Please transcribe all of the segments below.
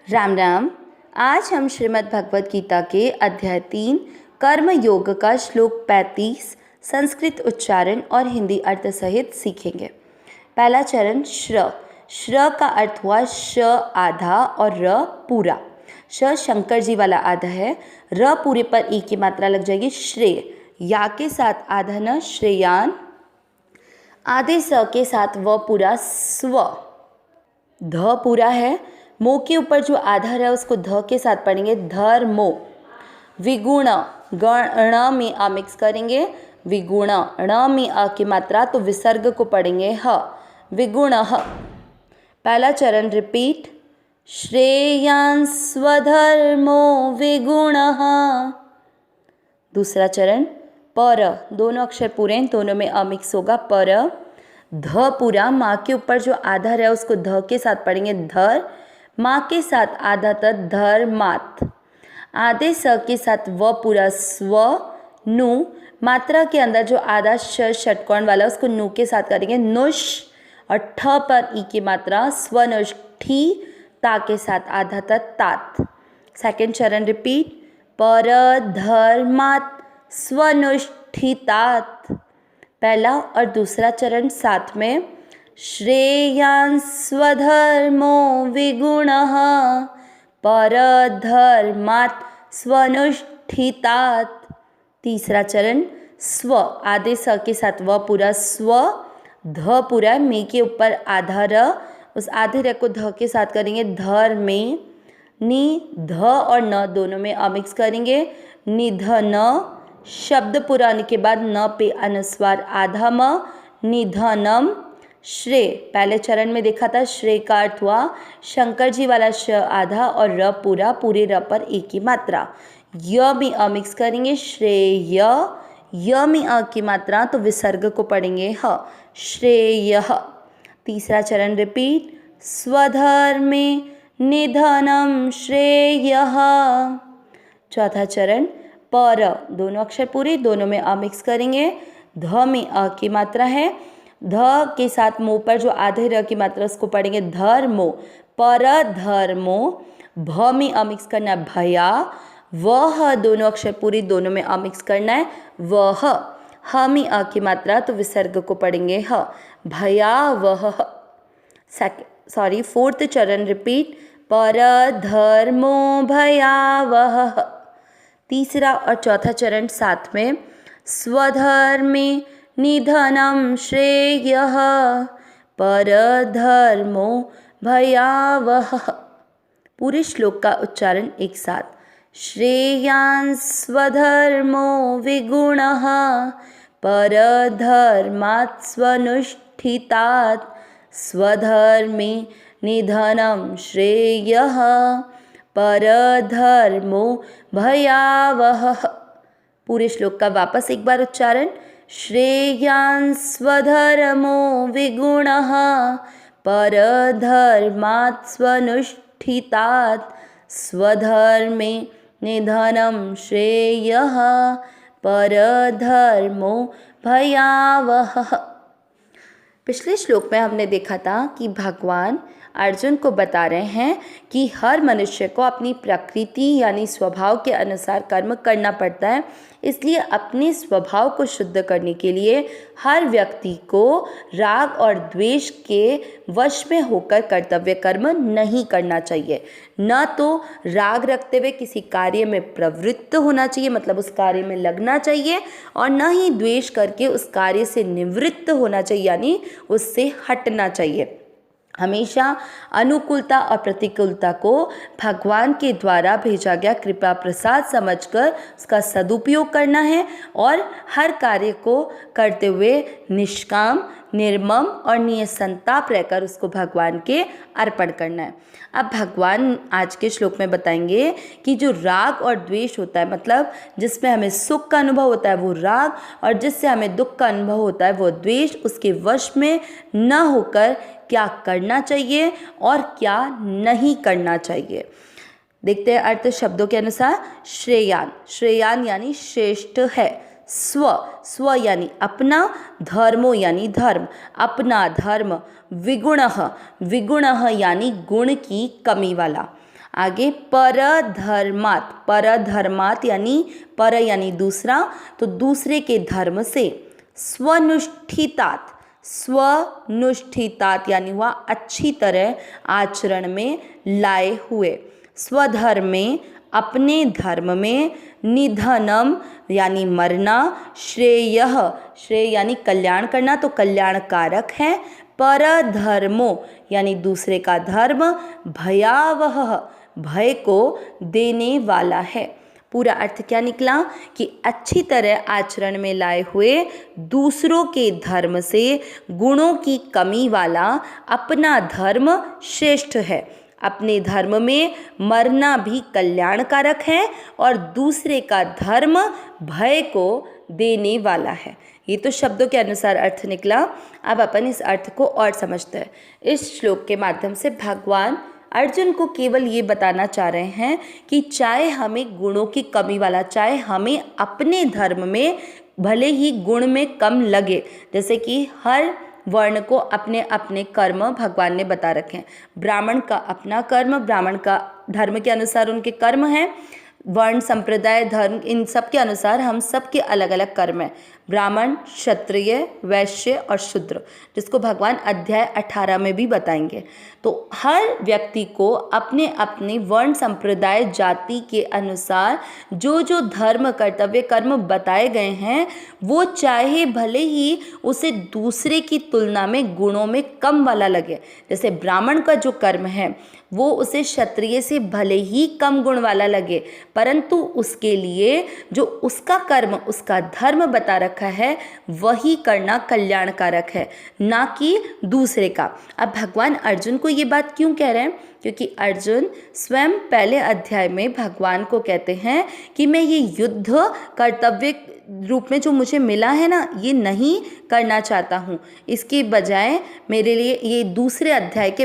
राम राम। आज हम श्रीमद् भगवद गीता के अध्याय 3 कर्म योग का श्लोक 35 संस्कृत उच्चारण और हिंदी अर्थ सहित सीखेंगे। पहला चरण श्र। श्र का अर्थ हुआ श आधा और र पूरा। श शंकर जी वाला आधा है, र पूरे पर ई की मात्रा लग जाएगी श्रेय। या के साथ आधा न श्रेयान, आधे स के साथ व पूरा स्व। ध पूरा है, मो के ऊपर जो आधा है उसको ध के साथ पढ़ेंगे धर्मो। विगुण गण में आ मिक्स करेंगे, विगुण ण में अ की मात्रा तो विसर्ग को पढ़ेंगे ह, विगुण ह। पहला चरण रिपीट। श्रेयान् स्वधर्मो विगुणः। दूसरा चरण पर, दोनों अक्षर पूरे हैं, दोनों में अ मिक्स होगा पर। ध पूरा, माँ के ऊपर जो आधा है उसको ध के साथ पढ़ेंगे धर, माँ के साथ आधा त धर्मात्। आधे स के साथ व पूरा स्व नु, मात्रा के अंदर जो आधा षटकोण वाला उसको नु के साथ करेंगे नुष, और ठ पर ई की मात्रा स्वनुष्ठी, ता के साथ आधा त तात। सेकेंड चरण रिपीट। पर धर्मात् स्वनुष्ठितात। पहला और दूसरा चरण साथ में। श्रेयान् स्वधर्मो विगुणः परधर्मात् स्वनुष्ठितात। तीसरा चरण स्व, आधे स के साथ व पूरा स्व, ध पूरा मे के ऊपर आधा र, उस आधे र को ध के साथ करेंगे धर में। नि ध और न दोनों में अ मिक्स करेंगे, निधन। शब्द पूरा आने के बाद न पे अनुस्वार आधा म, निधनम। श्रेय, पहले चरण में देखा था श्रेय का अर्थ हुआ शंकर जी वाला श आधा और र पूरा, पूरे र पर ए की मात्रा। य में अ मिक्स करेंगे श्रेय, य में अ की मात्रा तो विसर्ग को पढ़ेंगे ह, श्रेय। तीसरा चरण रिपीट। स्वधर्मे निधनम श्रेयः। चौथा चरण पर, दोनों अक्षर पूरे, दोनों में अ मिक्स करेंगे, ध में अ की मात्रा है, ध के साथ मुंह पर जो आधे र की मात्रा उसको पढ़ेंगे धर्मो, पर धर्मो। भ में अ मिक्स करना है भया, वह दोनों अक्षर पूरी, दोनों में अ मिक्स करना है वह, ह में अ की मात्रा तो विसर्ग को पढ़ेंगे ह, भया वह। फोर्थ चरण रिपीट। पर धर्मो भयावह। तीसरा और चौथा चरण साथ में। स्वधर्मे निधनम श्रेयः परधर्मो भयावह। पूरे श्लोक का उच्चारण एक साथ। श्रेयान् स्वधर्मो विगुणः परधर्मात् स्वनुष्ठितात् स्वधर्मे निधनम श्रेयः परधर्मो भयावह। पूरे श्लोक का वापस एक बार उच्चारण। श्रेयान् स्वधर्मो विगुणः परधर्मात् स्वनुष्ठितात् स्वधर्मे निधनम श्रेयः परधर्मो भयावह। पिछले श्लोक में हमने देखा था कि भगवान अर्जुन को बता रहे हैं कि हर मनुष्य को अपनी प्रकृति यानी स्वभाव के अनुसार कर्म करना पड़ता है, इसलिए अपने स्वभाव को शुद्ध करने के लिए हर व्यक्ति को राग और द्वेष के वश में होकर कर्तव्य कर्म नहीं करना चाहिए। न तो राग रखते हुए किसी कार्य में प्रवृत्त होना चाहिए, मतलब उस कार्य में लगना चाहिए, और न ही द्वेष करके उस कार्य से निवृत्त होना चाहिए यानी उससे हटना चाहिए। हमेशा अनुकूलता और प्रतिकूलता को भगवान के द्वारा भेजा गया कृपा प्रसाद समझकर उसका सदुपयोग करना है, और हर कार्य को करते हुए निष्काम, निर्मम और निसंताप रहकर उसको भगवान के अर्पण करना है। अब भगवान आज के श्लोक में बताएंगे कि जो राग और द्वेष होता है, मतलब जिसमें हमें सुख का अनुभव होता है वो राग, और जिससे हमें दुख का अनुभव होता है वो द्वेष, उसके वश में न होकर क्या करना चाहिए और क्या नहीं करना चाहिए। देखते हैं अर्थ शब्दों के अनुसार। श्रेयान, श्रेयान यानी श्रेष्ठ है। स्व, स्व यानी अपना। धर्मो यानी धर्म, अपना धर्म। विगुणः, विगुणः यानी गुण की कमी वाला। आगे परधर्मात्, परधर्मात् यानी पर यानी दूसरा, तो दूसरे के धर्म से। स्वनुष्ठितात्, स्वनुष्ठितात् यानी हुआ अच्छी तरह आचरण में लाए हुए। स्वधर्मे अपने धर्म में। निधनम यानी मरना। श्रेयः, श्रेय यानी कल्याण करना, तो कल्याणकारक है। परधर्मो यानी दूसरे का धर्म। भयावह, भय को देने वाला है। पूरा अर्थ क्या निकला कि अच्छी तरह आचरण में लाए हुए, दूसरों के धर्म से गुणों की कमी वाला अपना धर्म श्रेष्ठ है। अपने धर्म में मरना भी कल्याणकारक है और दूसरे का धर्म भय को देने वाला है। ये तो शब्दों के अनुसार अर्थ निकला। अब अपन इस अर्थ को और समझते हैं। इस श्लोक के माध्यम से भगवान अर्जुन को केवल ये बताना चाह रहे हैं कि चाहे हमें गुणों की कमी वाला, चाहे हमें अपने धर्म में भले ही गुण में कम लगे, जैसे कि हर वर्ण को अपने अपने कर्म भगवान ने बता रखे हैं। ब्राह्मण का अपना कर्म, ब्राह्मण का धर्म के अनुसार उनके कर्म हैं। वर्ण, संप्रदाय, धर्म, इन सब के अनुसार हम सब के अलग अलग कर्म हैं। ब्राह्मण, क्षत्रिय, वैश्य और शूद्र, जिसको भगवान अध्याय 18 में भी बताएंगे। तो हर व्यक्ति को अपने अपने वर्ण, संप्रदाय, जाति के अनुसार जो जो धर्म, कर्तव्य, कर्म बताए गए हैं, वो चाहे भले ही उसे दूसरे की तुलना में गुणों में कम वाला लगे। जैसे ब्राह्मण का जो कर्म है वो उसे क्षत्रिय से भले ही कम गुण वाला लगे, परंतु उसके लिए जो उसका कर्म, उसका धर्म बता रखा है, वही करना कल्याणकारक है, ना कि दूसरे का। अब भगवान अर्जुन को ये बात क्यों कह रहे हैं? क्योंकि अर्जुन स्वयं पहले अध्याय में भगवान को कहते हैं कि मैं ये युद्ध कर्तव्य रूप में जो मुझे मिला है ना, ये नहीं करना चाहता हूँ। इसके बजाय मेरे लिए ये दूसरे अध्याय के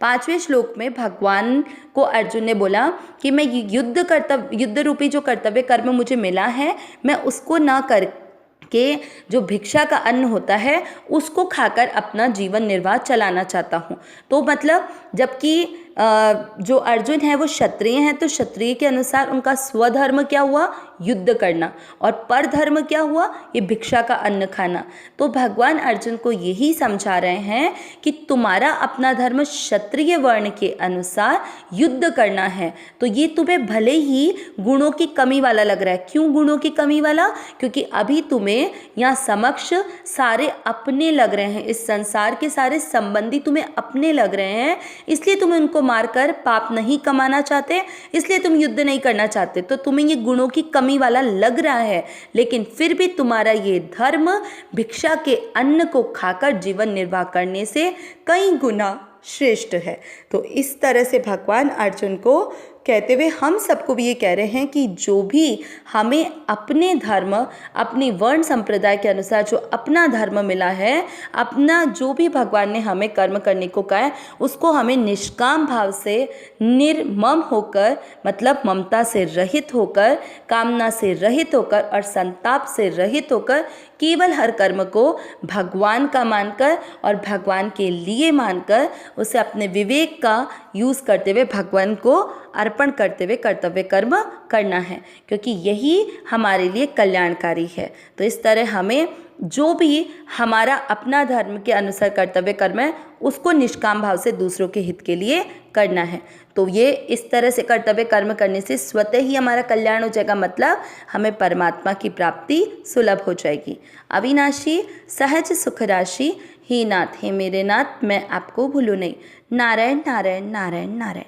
5वें श्लोक में भगवान को अर्जुन ने बोला कि मैं युद्ध रूपी जो कर्तव्य कर्म मुझे मिला है, मैं उसको ना कर के जो भिक्षा का अन्न होता है उसको खाकर अपना जीवन निर्वाह चलाना चाहता हूँ। तो मतलब जबकि जो अर्जुन है वो क्षत्रिय हैं, तो क्षत्रिय के अनुसार उनका स्वधर्म क्या हुआ? युद्ध करना। और परधर्म क्या हुआ? ये भिक्षा का अन्न खाना। तो भगवान अर्जुन को यही समझा रहे हैं कि तुम्हारा अपना धर्म क्षत्रिय वर्ण के अनुसार युद्ध करना है, तो ये तुम्हें भले ही गुणों की कमी वाला लग रहा है। क्यों गुणों की कमी वाला? क्योंकि अभी तुम्हें यहाँ समक्ष सारे अपने लग रहे हैं, इस संसार के सारे संबंधी तुम्हें अपने लग रहे हैं, इसलिए तुम उनको मारकर पाप नहीं कमाना चाहते, इसलिए तुम युद्ध नहीं करना चाहते। तो तुम्हें ये गुणों की कमी वाला लग रहा है, लेकिन फिर भी तुम्हारा ये धर्म भिक्षा के अन्न को खाकर जीवन निर्वाह करने से कई गुना श्रेष्ठ है। तो इस तरह से भगवान अर्जुन को कहते हुए हम सबको भी ये कह रहे हैं कि जो भी हमें अपने धर्म, अपनी वर्ण संप्रदाय के अनुसार जो अपना धर्म मिला है, अपना जो भी भगवान ने हमें कर्म करने को कहा है, उसको हमें निष्काम भाव से, निर्मम होकर, मतलब ममता से रहित होकर, कामना से रहित होकर और संताप से रहित होकर केवल हर कर्म को भगवान का मानकर और भगवान के लिए मानकर उसे अपने विवेक का यूज़ करते हुए भगवान को अर्पण करते हुए कर्तव्य कर्म करना है, क्योंकि यही हमारे लिए कल्याणकारी है। तो इस तरह हमें जो भी हमारा अपना धर्म के अनुसार कर्तव्य कर्म है, उसको निष्काम भाव से दूसरों के हित के लिए करना है। तो ये इस तरह से कर्तव्य कर्म करने से स्वतः ही हमारा कल्याण हो जाएगा, मतलब हमें परमात्मा की प्राप्ति सुलभ हो जाएगी। अविनाशी सहज सुख राशि, हे नाथ, हे मेरे नाथ, मैं आपको भूलूँ नहीं। नारायण नारायण नारायण नारायण।